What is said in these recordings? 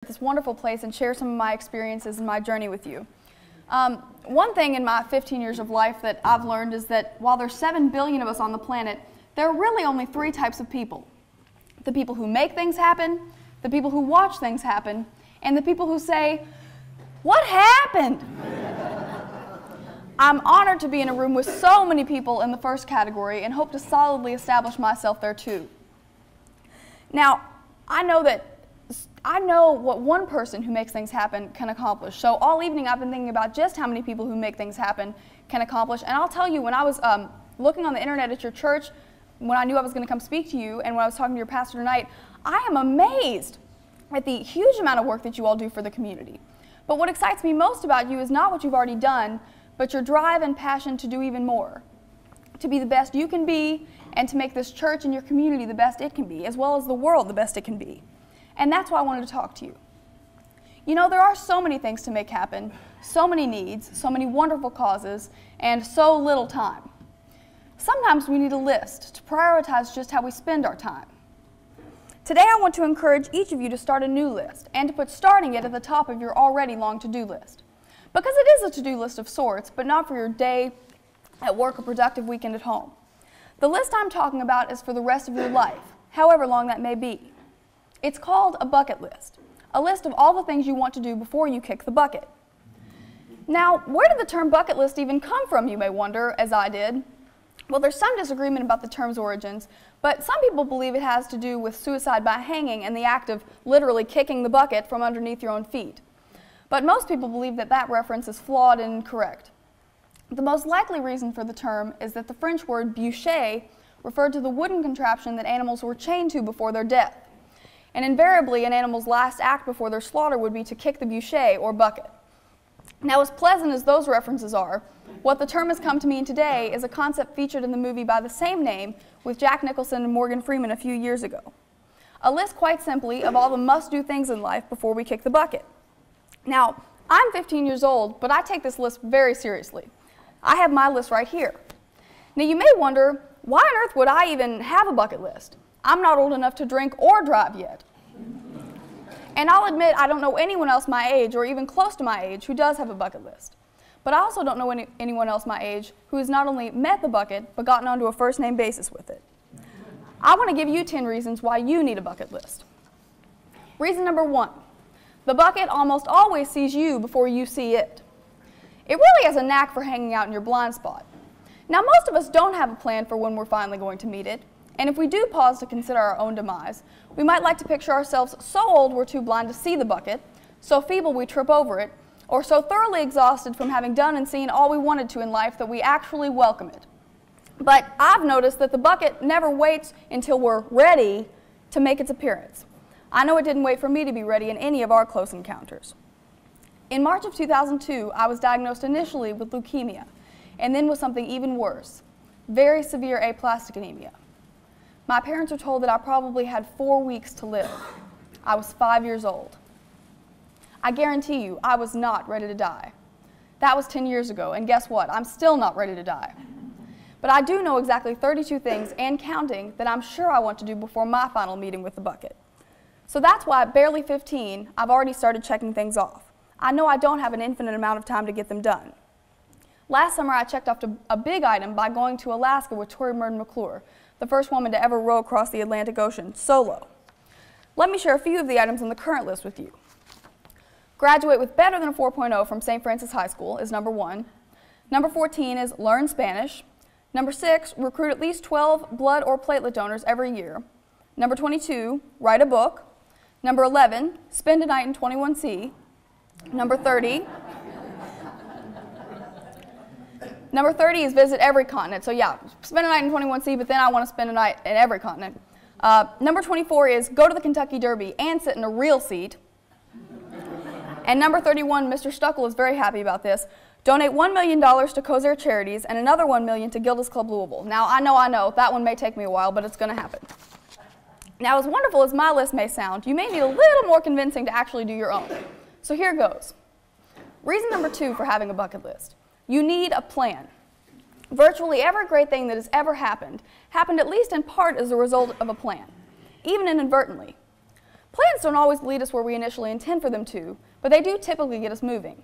This wonderful place and share some of my experiences and my journey with you. One thing in my 15 years of life that I've learned is that while there's 7 billion of us on the planet, there are really only 3 types of people. The people who make things happen, the people who watch things happen, and the people who say, "What happened?" I'm honored to be in a room with so many people in the first category and hope to solidly establish myself there too. Now, I know what one person who makes things happen can accomplish. So all evening I've been thinking about just how many people who make things happen can accomplish. And I'll tell you, when I was looking on the internet at your church, when I knew I was going to come speak to you, and when I was talking to your pastor tonight, I am amazed at the huge amount of work that you all do for the community. But what excites me most about you is not what you've already done, but your drive and passion to do even more, to be the best you can be, and to make this church and your community the best it can be, as well as the world the best it can be. And that's why I wanted to talk to you. You know, there are so many things to make happen, so many needs, so many wonderful causes, and so little time. Sometimes we need a list to prioritize just how we spend our time. Today I want to encourage each of you to start a new list and to put starting it at the top of your already long to-do list. Because it is a to-do list of sorts, but not for your day at work or productive weekend at home. The list I'm talking about is for the rest of your life, however long that may be. It's called a bucket list, a list of all the things you want to do before you kick the bucket. Now, where did the term bucket list even come from, you may wonder, as I did? Well, there's some disagreement about the term's origins, but some people believe it has to do with suicide by hanging and the act of literally kicking the bucket from underneath your own feet. But most people believe that that reference is flawed and incorrect. The most likely reason for the term is that the French word bûcher referred to the wooden contraption that animals were chained to before their death. And invariably, an animal's last act before their slaughter would be to kick the bûcher, or bucket. Now, as pleasant as those references are, what the term has come to mean today is a concept featured in the movie by the same name with Jack Nicholson and Morgan Freeman a few years ago. A list, quite simply, of all the must-do things in life before we kick the bucket. Now, I'm 15 years old, but I take this list very seriously. I have my list right here. Now, you may wonder, why on earth would I even have a bucket list? I'm not old enough to drink or drive yet. And I'll admit I don't know anyone else my age, or even close to my age, who does have a bucket list. But I also don't know anyone else my age who has not only met the bucket, but gotten onto a first-name basis with it. I want to give you 10 reasons why you need a bucket list. Reason number 1. The bucket almost always sees you before you see it. It really has a knack for hanging out in your blind spot. Now, most of us don't have a plan for when we're finally going to meet it, and if we do pause to consider our own demise, we might like to picture ourselves so old we're too blind to see the bucket, so feeble we trip over it, or so thoroughly exhausted from having done and seen all we wanted to in life that we actually welcome it. But I've noticed that the bucket never waits until we're ready to make its appearance. I know it didn't wait for me to be ready in any of our close encounters. In March of 2002, I was diagnosed initially with leukemia, and then with something even worse, very severe aplastic anemia. My parents were told that I probably had 4 weeks to live. I was 5 years old. I guarantee you, I was not ready to die. That was 10 years ago, and guess what? I'm still not ready to die. But I do know exactly 32 things, and counting, that I'm sure I want to do before my final meeting with the bucket. So that's why at barely 15, I've already started checking things off. I know I don't have an infinite amount of time to get them done. Last summer, I checked off a big item by going to Alaska with Tori Murden McClure, the first woman to ever row across the Atlantic Ocean, solo. Let me share a few of the items on the current list with you. Graduate with better than a 4.0 from St. Francis High School is number 1. Number 14 is learn Spanish. Number 6, recruit at least 12 blood or platelet donors every year. Number 22, write a book. Number 11, spend a night in 21C. Number 30, is visit every continent. So yeah, spend a night in 21C, but then I want to spend a night in every continent. Number 24 is go to the Kentucky Derby and sit in a real seat. And number 31, Mr. Stuckel is very happy about this. Donate $1 million to Cosair Charities and another $1 million to Gilda's Club Louisville. Now, I know, that one may take me a while, but it's going to happen. Now, as wonderful as my list may sound, you may need a little more convincing to actually do your own. So here goes. Reason number 2 for having a bucket list. You need a plan. Virtually every great thing that has ever happened at least in part as a result of a plan, even inadvertently. Plans don't always lead us where we initially intend for them to, but they do typically get us moving.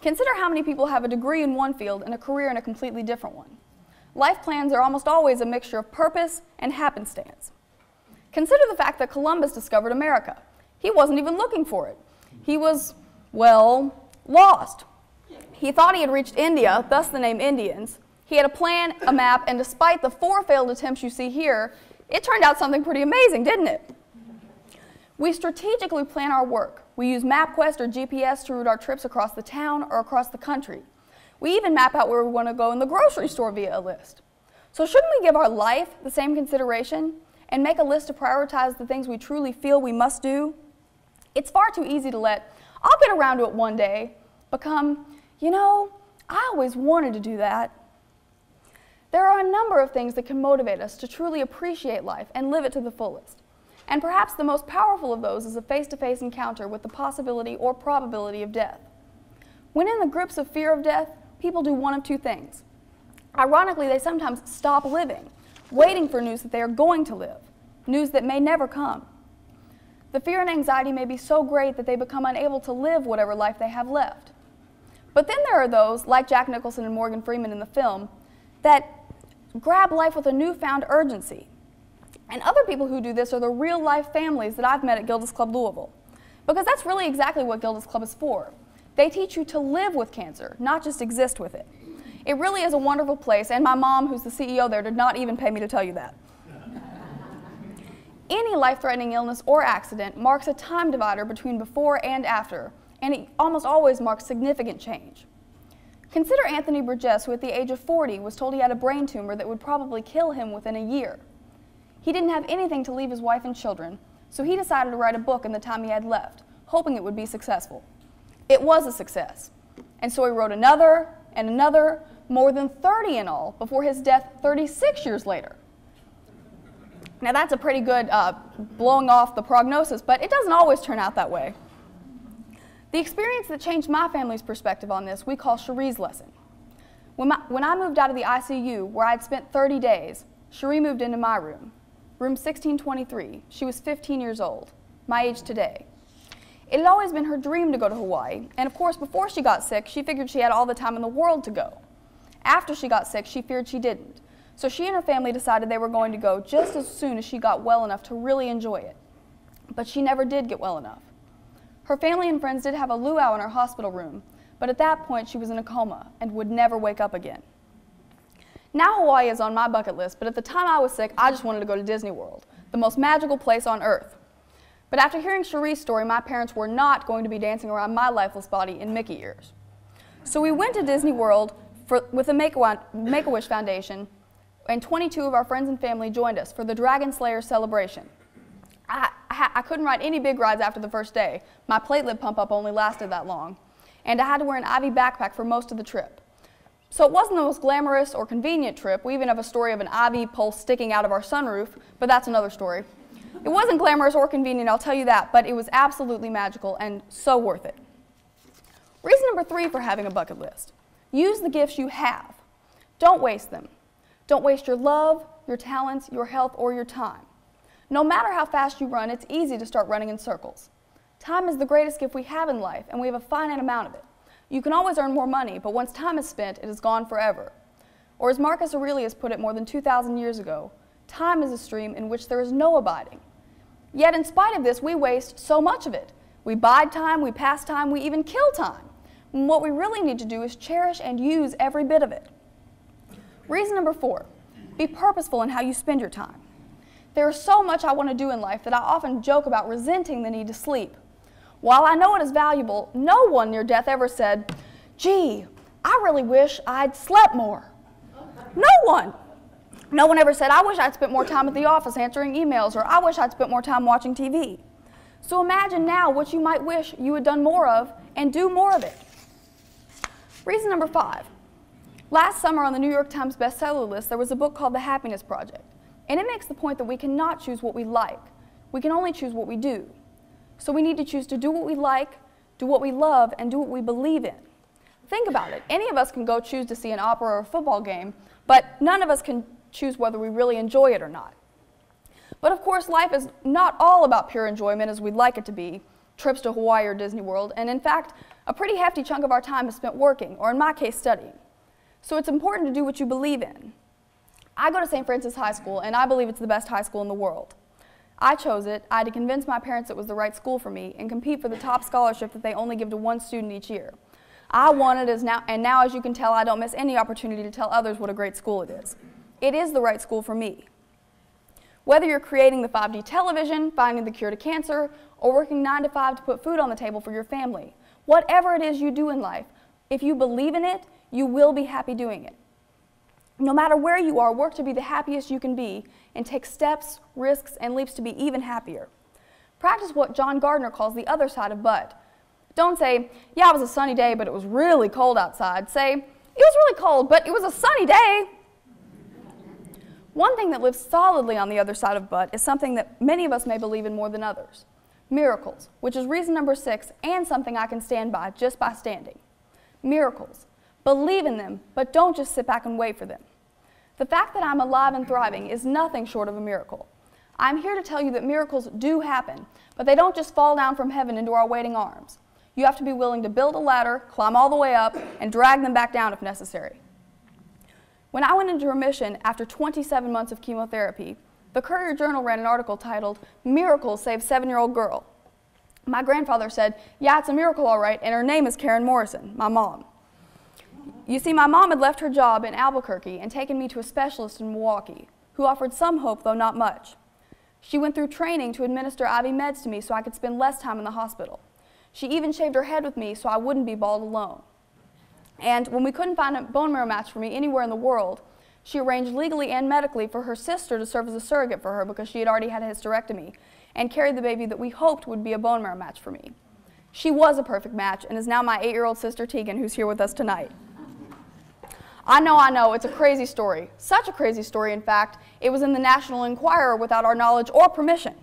Consider how many people have a degree in one field and a career in a completely different one. Life plans are almost always a mixture of purpose and happenstance. Consider the fact that Columbus discovered America. He wasn't even looking for it. He was, well, lost. He thought he had reached India, thus the name Indians. He had a plan, a map, and despite the 4 failed attempts you see here, it turned out something pretty amazing, didn't it? We strategically plan our work. We use MapQuest or GPS to route our trips across the town or across the country. We even map out where we want to go in the grocery store via a list. So shouldn't we give our life the same consideration and make a list to prioritize the things we truly feel we must do? It's far too easy to let, "I'll get around to it one day," become, "You know, I always wanted to do that." There are a number of things that can motivate us to truly appreciate life and live it to the fullest. And perhaps the most powerful of those is a face-to-face encounter with the possibility or probability of death. When in the grips of fear of death, people do one of 2 things. Ironically, they sometimes stop living, waiting for news that they are going to live, news that may never come. The fear and anxiety may be so great that they become unable to live whatever life they have left. But then there are those, like Jack Nicholson and Morgan Freeman in the film, that grab life with a newfound urgency. And other people who do this are the real-life families that I've met at Gilda's Club Louisville. Because that's really exactly what Gilda's Club is for. They teach you to live with cancer, not just exist with it. It really is a wonderful place, and my mom, who's the CEO there, did not even pay me to tell you that. Any life-threatening illness or accident marks a time divider between before and after, and it almost always marks significant change. Consider Anthony Burgess, who at the age of 40 was told he had a brain tumor that would probably kill him within a year. He didn't have anything to leave his wife and children, so he decided to write a book in the time he had left, hoping it would be successful. It was a success, and so he wrote another and another, more than 30 in all, before his death 36 years later. Now that's a pretty good blowing off the prognosis, but it doesn't always turn out that way. The experience that changed my family's perspective on this we call Cherie's lesson. When I moved out of the ICU, where I'd spent 30 days, Cherie moved into my room, room 1623. She was 15 years old, my age today. It had always been her dream to go to Hawaii, and of course before she got sick, she figured she had all the time in the world to go. After she got sick, she feared she didn't. So she and her family decided they were going to go just as soon as she got well enough to really enjoy it. But she never did get well enough. Her family and friends did have a luau in her hospital room, but at that point she was in a coma and would never wake up again. Now Hawaii is on my bucket list, but at the time I was sick, I just wanted to go to Disney World, the most magical place on earth. But after hearing Cherie's story, my parents were not going to be dancing around my lifeless body in Mickey ears. So we went to Disney World with the Make-A-Wish Foundation, and 22 of our friends and family joined us for the Dragon Slayer celebration. I couldn't ride any big rides after the first day. My platelet pump-up only lasted that long. And I had to wear an IV backpack for most of the trip. So it wasn't the most glamorous or convenient trip. We even have a story of an IV pulse sticking out of our sunroof, but that's another story. It wasn't glamorous or convenient, I'll tell you that, but it was absolutely magical and so worth it. Reason number 3 for having a bucket list. Use the gifts you have. Don't waste them. Don't waste your love, your talents, your health, or your time. No matter how fast you run, it's easy to start running in circles. Time is the greatest gift we have in life, and we have a finite amount of it. You can always earn more money, but once time is spent, it is gone forever. Or as Marcus Aurelius put it more than 2,000 years ago, time is a stream in which there is no abiding. Yet in spite of this, we waste so much of it. We bide time, we pass time, we even kill time. And what we really need to do is cherish and use every bit of it. Reason number 4, be purposeful in how you spend your time. There is so much I want to do in life that I often joke about resenting the need to sleep. While I know it is valuable, no one near death ever said, "Gee, I really wish I'd slept more." No one. No one ever said, "I wish I'd spent more time at the office answering emails," or "I wish I'd spent more time watching TV." So imagine now what you might wish you had done more of and do more of it. Reason number 5. Last summer on the New York Times bestseller list, there was a book called The Happiness Project. And it makes the point that we cannot choose what we like. We can only choose what we do. So we need to choose to do what we like, do what we love, and do what we believe in. Think about it. Any of us can go choose to see an opera or a football game, but none of us can choose whether we really enjoy it or not. But of course, life is not all about pure enjoyment as we'd like it to be, trips to Hawaii or Disney World, and in fact, a pretty hefty chunk of our time is spent working, or in my case, studying. So it's important to do what you believe in. I go to St. Francis High School, and I believe it's the best high school in the world. I chose it. I had to convince my parents it was the right school for me and compete for the top scholarship that they only give to one student each year. I won it, and now, as you can tell, I don't miss any opportunity to tell others what a great school it is. It is the right school for me. Whether you're creating the 5D television, finding the cure to cancer, or working 9 to 5 to put food on the table for your family, whatever it is you do in life, if you believe in it, you will be happy doing it. No matter where you are, work to be the happiest you can be and take steps, risks, and leaps to be even happier. Practice what John Gardner calls the other side of but. Don't say, yeah, it was a sunny day, but it was really cold outside. Say, it was really cold, but it was a sunny day. One thing that lives solidly on the other side of but is something that many of us may believe in more than others. Miracles, which is reason number 6 and something I can stand by just by standing. Miracles. Believe in them, but don't just sit back and wait for them. The fact that I'm alive and thriving is nothing short of a miracle. I'm here to tell you that miracles do happen, but they don't just fall down from heaven into our waiting arms. You have to be willing to build a ladder, climb all the way up, and drag them back down if necessary. When I went into remission after 27 months of chemotherapy, the Courier-Journal ran an article titled, "Miracles Save 7-Year-Old Girl." My grandfather said, yeah, it's a miracle all right, and her name is Karen Morrison, my mom. You see, my mom had left her job in Albuquerque and taken me to a specialist in Milwaukee, who offered some hope, though not much. She went through training to administer IV meds to me so I could spend less time in the hospital. She even shaved her head with me so I wouldn't be bald alone. And when we couldn't find a bone marrow match for me anywhere in the world, she arranged legally and medically for her sister to serve as a surrogate for her because she had already had a hysterectomy and carried the baby that we hoped would be a bone marrow match for me. She was a perfect match and is now my 8-year-old sister Tegan, who's here with us tonight. I know, it's a crazy story. Such a crazy story, in fact, it was in the National Enquirer without our knowledge or permission.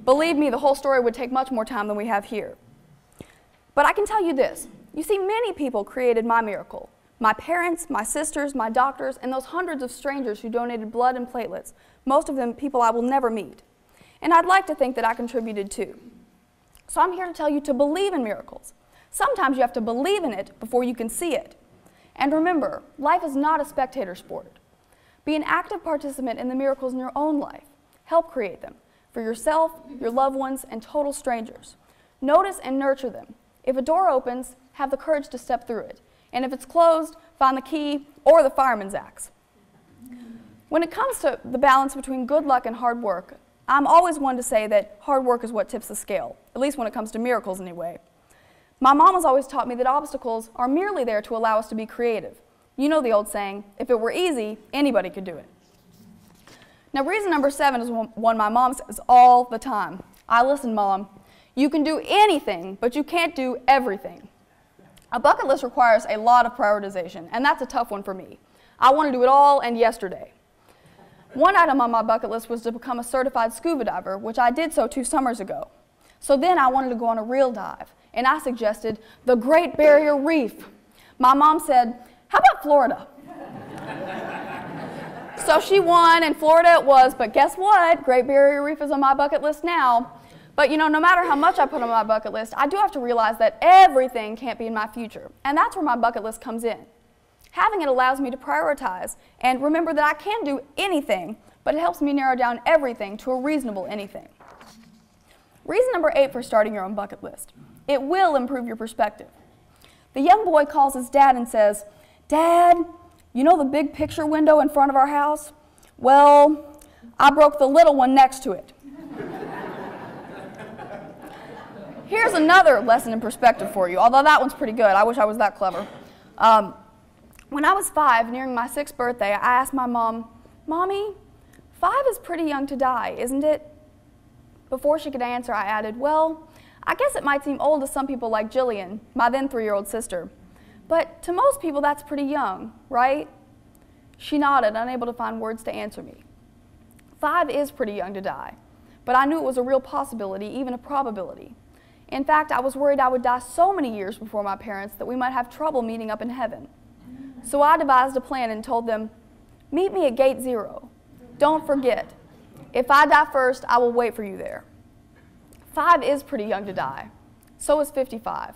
Believe me, the whole story would take much more time than we have here. But I can tell you this. You see, many people created my miracle. My parents, my sisters, my doctors, and those hundreds of strangers who donated blood and platelets, most of them people I will never meet. And I'd like to think that I contributed too. So I'm here to tell you to believe in miracles. Sometimes you have to believe in it before you can see it. And remember, life is not a spectator sport. Be an active participant in the miracles in your own life. Help create them, for yourself, your loved ones, and total strangers. Notice and nurture them. If a door opens, have the courage to step through it. And if it's closed, find the key or the fireman's axe. When it comes to the balance between good luck and hard work, I'm always one to say that hard work is what tips the scale, at least when it comes to miracles anyway. My mom has always taught me that obstacles are merely there to allow us to be creative. You know the old saying, if it were easy, anybody could do it. Now, reason number 7 is one my mom says all the time. Listen, Mom, you can do anything, but you can't do everything. A bucket list requires a lot of prioritization, and that's a tough one for me. I want to do it all and yesterday. One item on my bucket list was to become a certified scuba diver, which I did so 2 summers ago. So then I wanted to go on a real dive, and I suggested the Great Barrier Reef. My mom said, how about Florida? So she won, and Florida it was, but guess what? Great Barrier Reef is on my bucket list now. But you know, no matter how much I put on my bucket list, I do have to realize that everything can't be in my future, and that's where my bucket list comes in. Having it allows me to prioritize and remember that I can do anything, but it helps me narrow down everything to a reasonable anything. Reason number 8 for starting your own bucket list. It will improve your perspective. The young boy calls his dad and says, Dad, you know the big picture window in front of our house? Well, I broke the little one next to it. Here's another lesson in perspective for you, although that one's pretty good. I wish I was that clever. When I was 5, nearing my 6th birthday, I asked my mom, Mommy, 5 is pretty young to die, isn't it? Before she could answer, I added, well, I guess it might seem old to some people like Jillian, my then 3-year-old sister. But to most people, that's pretty young, right? She nodded, unable to find words to answer me. 5 is pretty young to die, but I knew it was a real possibility, even a probability. In fact, I was worried I would die so many years before my parents that we might have trouble meeting up in heaven. So I devised a plan and told them, meet me at gate 0. Don't forget, if I die first, I will wait for you there. 5 is pretty young to die. So is 55.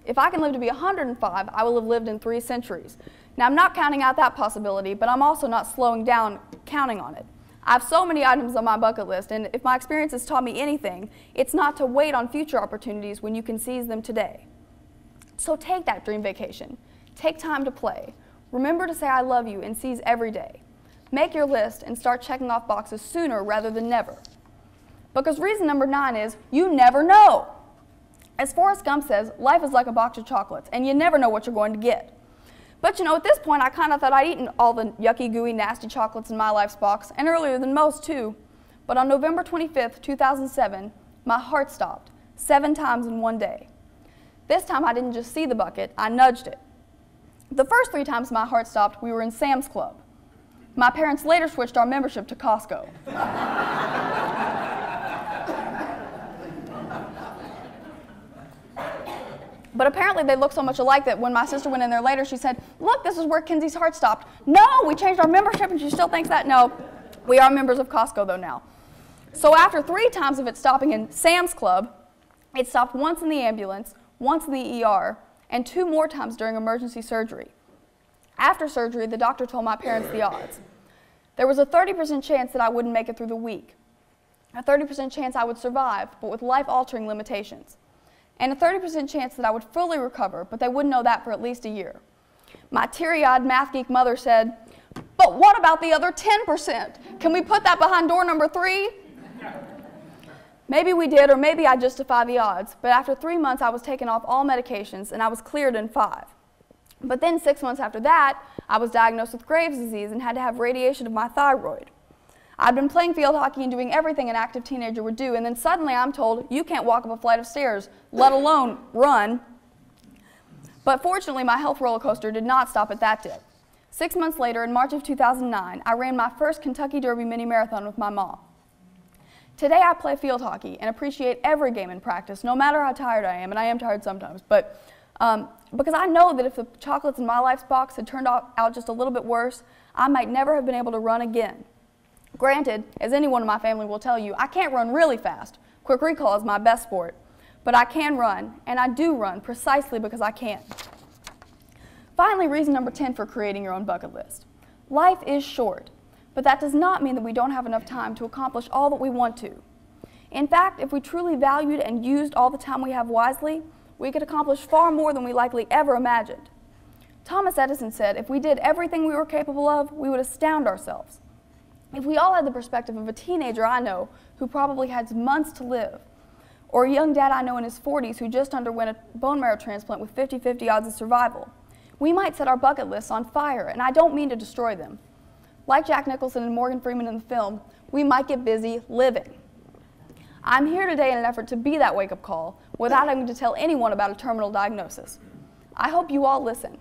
If I can live to be 105, I will have lived in 3 centuries. Now, I'm not counting out that possibility, but I'm also not slowing down counting on it. I have so many items on my bucket list, and if my experience has taught me anything, it's not to wait on future opportunities when you can seize them today. So take that dream vacation. Take time to play. Remember to say I love you and seize every day. Make your list and start checking off boxes sooner rather than never. Because reason number 9 is you never know. As Forrest Gump says, life is like a box of chocolates, and you never know what you're going to get. But you know, at this point, I kind of thought I'd eaten all the yucky, gooey, nasty chocolates in my life's box, and earlier than most, too. But on November 25th, 2007, my heart stopped 7 times in one day. This time, I didn't just see the bucket, I nudged it. The first 3 times my heart stopped, we were in Sam's Club. My parents later switched our membership to Costco. But apparently they look so much alike that when my sister went in there later, she said, look, this is where Kinsey's heart stopped. No, we changed our membership, and she still thinks that. No, we are members of Costco, though, now. So after 3 times of it stopping in Sam's Club, it stopped once in the ambulance, once in the ER, and 2 more times during emergency surgery. After surgery, the doctor told my parents the odds. There was a 30% chance that I wouldn't make it through the week, a 30% chance I would survive, but with life-altering limitations, and a 30% chance that I would fully recover, but they wouldn't know that for at least a year. My teary-eyed math geek mother said, but what about the other 10%? Can we put that behind door number 3? Maybe we did, or maybe I justify the odds, but after 3 months I was taken off all medications and I was cleared in 5. But then 6 months after that, I was diagnosed with Graves' disease and had to have radiation of my thyroid. I'd been playing field hockey and doing everything an active teenager would do, and then suddenly I'm told, you can't walk up a flight of stairs, let alone run. But fortunately, my health roller coaster did not stop at that dip. 6 months later, in March of 2009, I ran my first Kentucky Derby mini marathon with my mom. Today I play field hockey and appreciate every game in practice, no matter how tired I am, and I am tired sometimes, but because I know that if the chocolates in my life's box had turned out just a little bit worse, I might never have been able to run again. Granted, as anyone in my family will tell you, I can't run really fast. Quick recall is my best sport. But I can run, and I do run precisely because I can. Finally, reason number 10 for creating your own bucket list. Life is short, but that does not mean that we don't have enough time to accomplish all that we want to. In fact, if we truly valued and used all the time we have wisely, we could accomplish far more than we likely ever imagined. Thomas Edison said, if we did everything we were capable of, we would astound ourselves. If we all had the perspective of a teenager I know who probably had months to live, or a young dad I know in his 40s who just underwent a bone marrow transplant with 50-50 odds of survival, we might set our bucket lists on fire, and I don't mean to destroy them. Like Jack Nicholson and Morgan Freeman in the film, we might get busy living. I'm here today in an effort to be that wake-up call without having to tell anyone about a terminal diagnosis. I hope you all listen,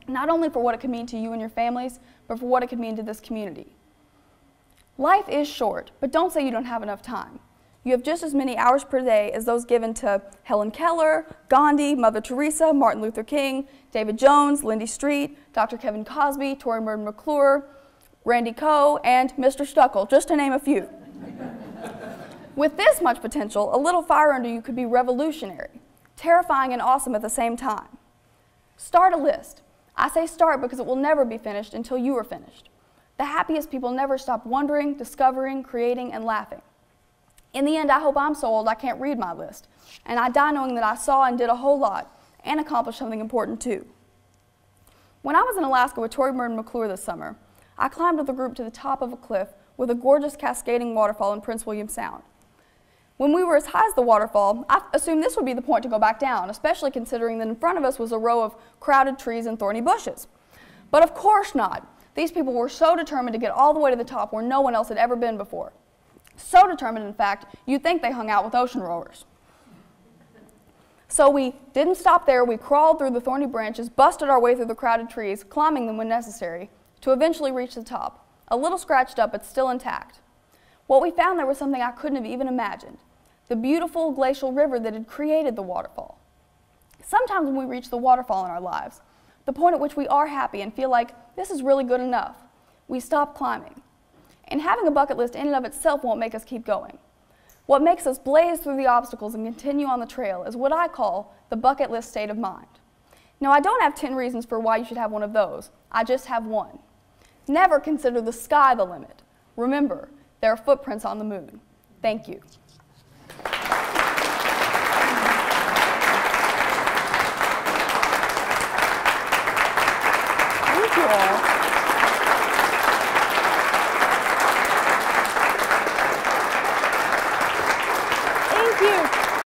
not only for what it could mean to you and your families, but for what it could mean to this community. Life is short, but don't say you don't have enough time. You have just as many hours per day as those given to Helen Keller, Gandhi, Mother Teresa, Martin Luther King, David Jones, Lindy Street, Dr. Kevin Cosby, Tory Merton McClure, Randy Coe, and Mr. Stuckel, just to name a few. With this much potential, a little fire under you could be revolutionary, terrifying and awesome at the same time. Start a list. I say start because it will never be finished until you are finished. The happiest people never stop wondering, discovering, creating, and laughing. In the end, I hope I'm so old I can't read my list, and I die knowing that I saw and did a whole lot, and accomplished something important too. When I was in Alaska with Tory Merton McClure this summer, I climbed with a group to the top of a cliff with a gorgeous cascading waterfall in Prince William Sound. When we were as high as the waterfall, I assumed this would be the point to go back down, especially considering that in front of us was a row of crowded trees and thorny bushes. But of course not. These people were so determined to get all the way to the top where no one else had ever been before. So determined, in fact, you'd think they hung out with ocean rowers. So we didn't stop there. We crawled through the thorny branches, busted our way through the crowded trees, climbing them when necessary, to eventually reach the top, a little scratched up but still intact. What we found there was something I couldn't have even imagined, the beautiful glacial river that had created the waterfall. Sometimes when we reach the waterfall in our lives, the point at which we are happy and feel like this is really good enough, we stop climbing. And having a bucket list in and of itself won't make us keep going. What makes us blaze through the obstacles and continue on the trail is what I call the bucket list state of mind. Now, I don't have 10 reasons for why you should have one of those. I just have one. Never consider the sky the limit. Remember, there are footprints on the moon. Thank you.